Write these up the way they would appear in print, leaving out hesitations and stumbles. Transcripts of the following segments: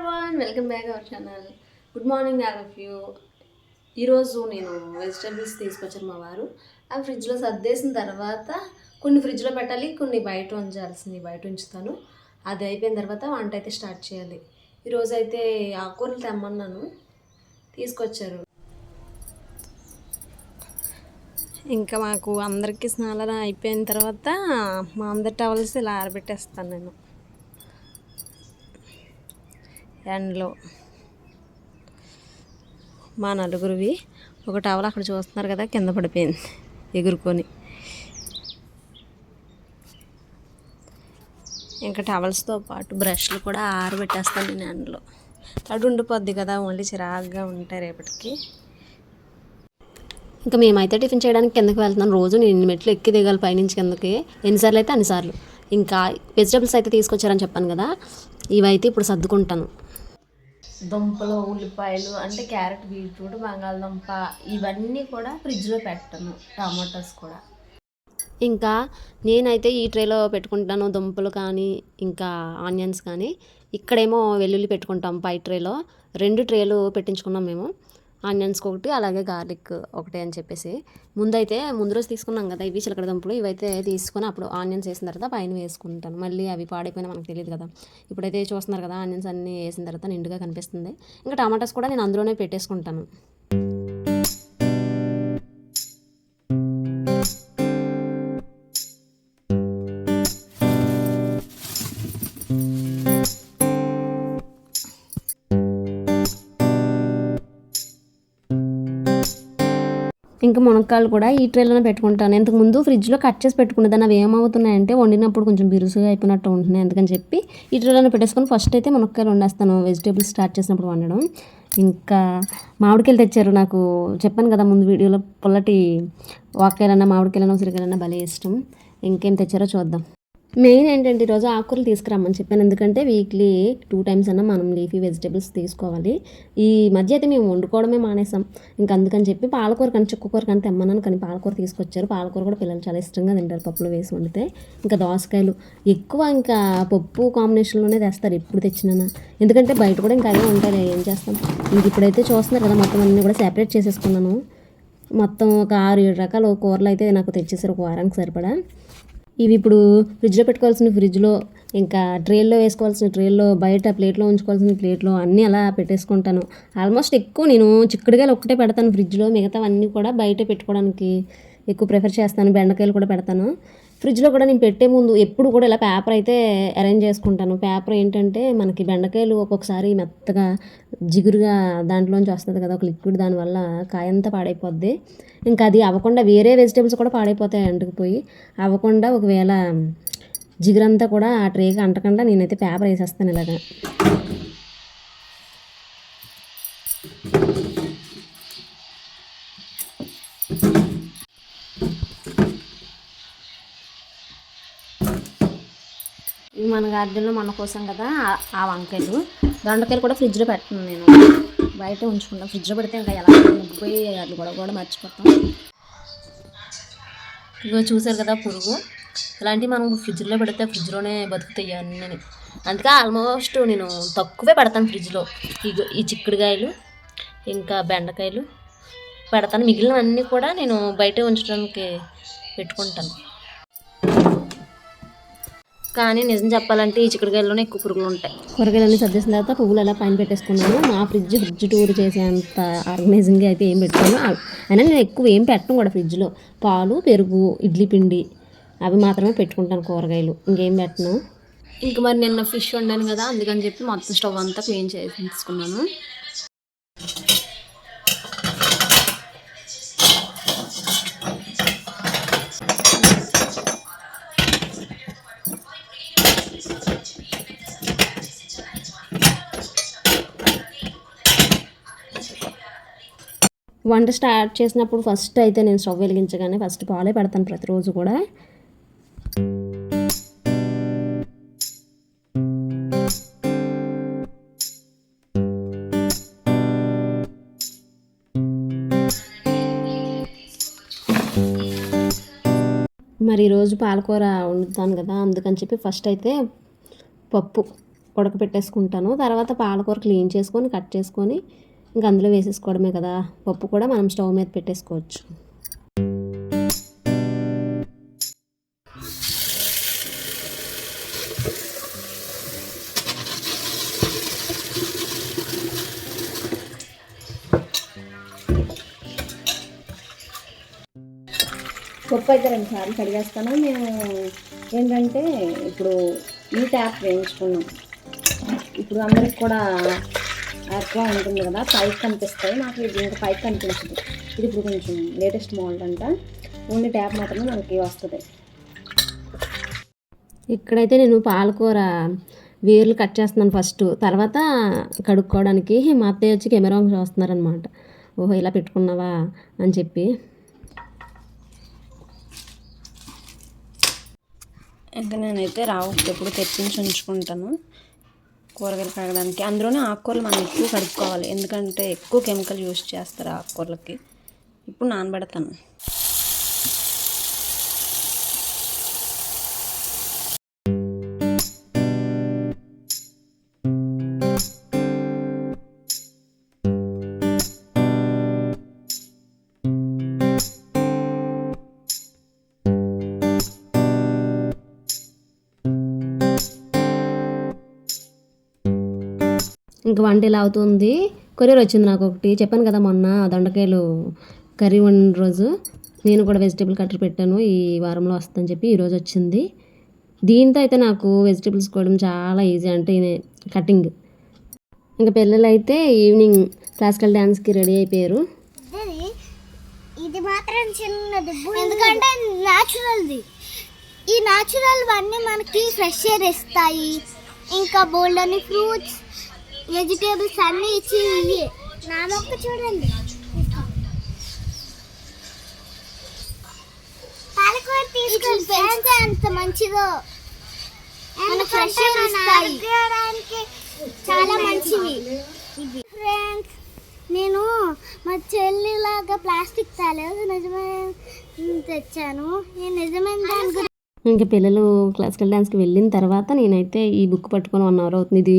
everyone, welcome back our channel. Good morning all of you. ఈరోజు నేను vegetables తీసుకొచ్చాను మా వారు. ఆ ఫ్రిడ్జ్లో సర్దేసిన తర్వాత కొన్ని ఫ్రిడ్జ్లో పెట్టాలి, కొన్ని బయట ఉంచాల్సింది బయట ఉంచుతాను. అది అయిపోయిన తర్వాత వంట అయితే స్టార్ట్ చేయాలి. ఈరోజు అయితే ఆకుకూరలు తెమ్మన్నాను, తీసుకొచ్చారు. ఇంకా మాకు అందరికీ స్నానాలు అయిపోయిన తర్వాత మా అందరి టవల్స్ ఇలా ఆరబెట్టేస్తాను నేను ఎండ్లో. మా నలుగురివి ఒక టవల్ అక్కడ చూస్తున్నారు కదా, కింద పడిపోయింది ఎగురుకొని. ఇంకా టవల్స్తో పాటు బ్రష్లు కూడా ఆరబెట్టేస్తాను నేను ఎండలో. తడి ఉండిపోద్ది కదా, ఓన్లీ చిరాగ్గా ఉంటాయి రేపటికి. ఇంకా మేమైతే టిఫిన్ చేయడానికి కిందకి వెళ్తున్నాను. రోజు నేను మెట్లు ఎక్కి దిగాలి పైనుంచి కిందకి, ఎన్నిసార్లు అయితే అన్నిసార్లు. ఇంకా వెజిటేబుల్స్ అయితే తీసుకొచ్చారని చెప్పాను కదా, ఇవైతే ఇప్పుడు సర్దుకుంటాను. దుంపలు, ఉల్లిపాయలు అంటే క్యారెట్, బీట్రూట్, బంగాళదుంప ఇవన్నీ కూడా ఫ్రిడ్జ్లో పెట్టాను. టమాటోస్ కూడా ఇంకా నేనైతే ఈ ట్రేలో పెట్టుకుంటాను, దుంపలు కానీ ఇంకా ఆనియన్స్ కానీ. ఇక్కడేమో వెల్లుల్లి పెట్టుకుంటాం పై ట్రేలో. 2 ట్రేలు పెట్టించుకున్నాం మేము, ఆనియన్స్కి ఒకటి అలాగే గార్లిక్ ఒకటి అని చెప్పేసి. ముందు రోజు తీసుకున్నాం కదా ఇవి చిలకడ దుంపలు, ఇవైతే తీసుకొని అప్పుడు ఆనియన్స్ వేసిన తర్వాత పైన వేసుకుంటాను. మళ్ళీ అవి పాడైపోయినా మనకు తెలియదు కదా. ఇప్పుడైతే చూస్తున్నారు కదా, ఆనియన్స్ అన్నీ వేసిన తర్వాత నిండుగా కనిపిస్తుంది. ఇంకా టమాటాస్ కూడా నేను అందులోనే పెట్టేసుకుంటాను. ఇంకా మునక్కాయలు కూడా ఈ ట్రేలోనే పెట్టుకుంటాను. ఇంతకుముందు ఫ్రిడ్జ్లో కట్ చేసి పెట్టుకునేదాన్ని. అవి ఏమవుతున్నాయంటే వండినప్పుడు కొంచెం బిరుసుగా అయిపోయినట్టు ఉంటున్నాయి. అందుకని చెప్పి ఈ ట్రేలోనే పెట్టేసుకొని ఫస్ట్ అయితే మునక్కాయలు వండేస్తాను వెజిటేబుల్స్ స్టార్ట్ చేసినప్పుడు వండడం. ఇంకా మామిడికాయలు తెచ్చారు. నాకు చెప్పాను కదా ముందు వీడియోలో, పుల్లటి వాక్కాయలన్నా మామిడికాయలన్నా ఉసిరికాయలన్నా భలే ఇష్టం. ఇంకేం తెచ్చారో చూద్దాం. మెయిన్ ఏంటంటే ఈరోజు ఆకుకూరలు తీసుకురమ్మని చెప్పాను. ఎందుకంటే వీక్లీ 2 times అన్నా మనం లీఫీ వెజిటేబుల్స్ తీసుకోవాలి. ఈ మధ్య అయితే మేము వండుకోవడమే మానేసాం. ఇంకా అందుకని చెప్పి పాలకూర కానీ చుక్కకూర కానీ తెమ్మన్నాను, కానీ పాలకూర తీసుకొచ్చారు. పాలకూర కూడా పిల్లలు చాలా ఇష్టంగా తింటారు పప్పులో వేసి వండితే. ఇంకా దోసకాయలు ఎక్కువ ఇంకా పప్పు కాంబినేషన్లోనే తెస్తారు ఎప్పుడు తెచ్చినా. ఎందుకంటే బయట కూడా ఇంకా అదే ఉంటాయి, ఏం చేస్తాం. ఇంక ఇప్పుడైతే చూస్తున్నారు కదా, మొత్తం అన్నీ కూడా సెపరేట్ చేసేసుకున్నాను. మొత్తం ఒక 6-7 రకాల కూరలు అయితే నాకు తెచ్చేసారు ఒక వారానికి సరిపడా. ఇవి ఇప్పుడు ఫ్రిడ్జ్లో పెట్టుకోవాల్సిన ఫ్రిడ్జ్లో, ఇంకా ట్రేల్లో వేసుకోవాల్సిన ట్రేల్లో, బయట ప్లేట్లో ఉంచుకోవాల్సిన ప్లేట్లో అన్నీ అలా పెట్టేసుకుంటాను. ఆల్మోస్ట్ ఎక్కువ నేను చిక్కుడుకాయలు ఒక్కటే పెడతాను ఫ్రిడ్జ్లో, మిగతావన్నీ కూడా బయట పెట్టుకోవడానికి ఎక్కువ ప్రిఫర్ చేస్తాను. బెండకాయలు కూడా పెడతాను. ఫ్రిడ్జ్లో కూడా నేను పెట్టే ముందు ఎప్పుడు కూడా ఇలా పేపర్ అయితే అరేంజ్ చేసుకుంటాను. పేపర్ ఏంటంటే మనకి బెండకాయలు ఒక్కొక్కసారి మెత్తగా జిగురుగా దాంట్లోంచి వస్తుంది కదా ఒక లిక్విడ్, దానివల్ల కాయంతా పాడైపోద్ది. ఇంకా అది అవ్వకుండా వేరే వెజిటేబుల్స్ కూడా పాడైపోతాయి అంటుకుపోయి. అవ్వకుండా ఒకవేళ జిగురంతా కూడా ఆ ట్రేకి అంటకుండా నేనైతే పేపర్ వేసేస్తాను ఇలాగా. మన గార్డెన్లో మన కోసం కదా ఆ వంకాయలు, దొండకాయలు కూడా ఫ్రిడ్జ్లో పెట్టను నేను, బయట ఉంచుకుంటాం. ఫ్రిడ్జ్లో పెడితే ఇంకా ఎలా ముగ్గిపోయి అది కూడా మర్చిపోతాం. ఇగో చూసారు కదా పురుగు, ఇలాంటివి మనం ఫ్రిడ్జ్లో పెడితే ఫ్రిడ్జ్లోనే బతుకుతాయి అన్నీ. అందుకే ఆల్మోస్ట్ నేను తక్కువే పెడతాను ఫ్రిడ్జ్లో. ఈ చిక్కుడుకాయలు ఇంకా బెండకాయలు పెడతాను, మిగిలినవన్నీ కూడా నేను బయట ఉంచడానికి పెట్టుకుంటాను. కానీ నిజం చెప్పాలంటే ఈ చిక్కుడుకాయల్లోనే ఎక్కువ పురుగులు ఉంటాయి. కూరగాయలన్నీ సర్దేసిన తర్వాత పువ్వులు అలా పైన పెట్టేసుకున్నాను. నా ఫ్రిడ్జ్ టూర్ చేసేంత ఆర్గనైజింగ్గా అయితే ఏం పెట్టాను. అయినా నేను ఎక్కువ ఏం పెట్టను కూడా ఫ్రిడ్జ్లో. పాలు, పెరుగు, ఇడ్లీ పిండి అవి మాత్రమే పెట్టుకుంటాను, కూరగాయలు ఇంకేం పెట్టను. ఇంక మరి నిన్న ఫిష్ వండాను కదా, అందుకని చెప్పి మొత్తం స్టవ్ అంతా క్లీన్ చేసి తీసుకున్నాను. వంట స్టార్ట్ చేసినప్పుడు ఫస్ట్ అయితే నేను స్టవ్ వెలిగించగానే ఫస్ట్ పాలే పెడతాను ప్రతిరోజు కూడా. మరి ఈరోజు పాలకూర వండుతాను కదా, అందుకని చెప్పి ఫస్ట్ అయితే పప్పు ఉడకపెట్టేసుకుంటాను. తర్వాత పాలకూర క్లీన్ చేసుకొని కట్ చేసుకొని ఇంక అందులో వేసేసుకోవడమే కదా. పప్పు కూడా మనం స్టవ్ మీద పెట్టేసుకోవచ్చు. పప్పు అయితే 2 సార్లు కడిగేస్తాను. మేము ఏంటంటే ఇప్పుడు ఈ ట్యాప్ వేయించుకున్నాం. ఇప్పుడు అందరికి కూడా ఎక్కువ ఉంటుంది కదా, పైకి కనిపిస్తాయి. నాకు ఇది ఇంకా పైకి కనిపించదు. ఇది ఇప్పుడు కొంచెం లేటెస్ట్ మోడల్ అంట. ఓన్లీ ట్యాప్ మాత్రమే మనకి వస్తుంది. ఇక్కడైతే నేను పాలకూర వేర్లు కట్ చేస్తున్నాను ఫస్ట్. తర్వాత కడుక్కోవడానికి మా అత్తయ్య వచ్చి కెమెరా చూస్తున్నారనమాట. ఓహో ఇలా పెట్టుకున్నావా అని చెప్పి. ఇంకా నేనైతే రావు ఎప్పుడు తెప్పించి ఉంచుకుంటాను కూరగాయలు కడగడానికి. అందులోనే ఆకుకూరలు మనం ఎక్కువ కడుక్కోవాలి, ఎందుకంటే ఎక్కువ కెమికల్ యూజ్ చేస్తారు ఆకుకూరలకి. ఇప్పుడు నానబెడతాను. ఇంక వంట ఇలా అవుతుంది. కొరియర్ వచ్చింది నాకు ఒకటి. చెప్పాను కదా మొన్న దొండకాయలు కర్రీ వండిన రోజు నేను కూడా వెజిటేబుల్ కట్టర్ పెట్టాను, ఈ వారంలో వస్తుందని చెప్పి. ఈరోజు వచ్చింది. దీంతో అయితే నాకు వెజిటేబుల్స్ కోయడం చాలా ఈజీ, అంటే కటింగ్. ఇంకా పిల్లలు అయితే ఈవినింగ్ క్లాసికల్ డ్యాన్స్కి రెడీ అయిపోయారు. ఇది మాత్రం చిన్నది, ఎందుకంటే న్యాచురల్ది. ఈ న్యాచురల్ అన్నీ మనకి ఫ్రెష్ ఎయిర్ ఇస్తాయి. ఇంకా బోల్డ్ అని ఫ్రూట్స్ వెజిటేబుల్స్ అన్నీ ఇచ్చి నా మొక్క చూడండి. పాలకూర తీసుకొని పెంచితే అంత మంచిదో. ఫ్రెష్ ఎయిర్ ఇస్తాయి, చాలా మంచివి ఇవి. ఫ్రెండ్స్, నేను మా చెల్లిలాగా ప్లాస్టిక్ తాలేదు నిజమే తెచ్చాను. నేను నిజమైన దాని గురించి. ఇంకా పిల్లలు క్లాసికల్ డ్యాన్స్కి వెళ్ళిన తర్వాత నేనైతే ఈ బుక్ పట్టుకొని 1 అవర్ అవుతుంది. ఇది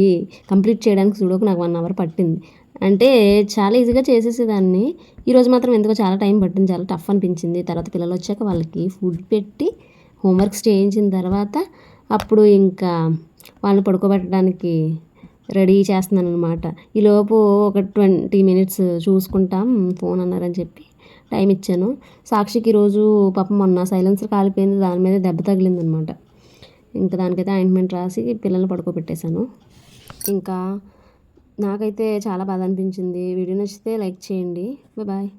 కంప్లీట్ చేయడానికి చూడకు నాకు 1 అవర్ పట్టింది. అంటే చాలా ఈజీగా చేసేసేదాన్ని. ఈరోజు మాత్రం ఎందుకో చాలా టైం పట్టింది, చాలా టఫ్ అనిపించింది. తర్వాత పిల్లలు వచ్చాక వాళ్ళకి ఫుడ్ పెట్టి హోంవర్క్స్ చేయించిన తర్వాత అప్పుడు ఇంకా వాళ్ళని పడుకోబెట్టడానికి రెడీ చేస్తున్నాను అనమాట. ఈలోపు ఒక 20 మినిట్స్ చూసుకుంటాం ఫోన్ అన్నారని చెప్పి టైం ఇచ్చాను. సాక్షికి ఈరోజు పాపం మొన్న సైలెన్సర్ కాలిపోయింది, దాని మీద దెబ్బ తగిలిందనమాట. ఇంకా దానికైతే ఆయింట్మెంట్ రాసి పిల్లల్ని పడుకోబెట్టేశాను. ఇంకా నాకైతే చాలా బాధ అనిపించింది. వీడియో నచ్చితే లైక్ చేయండి. బాయ్.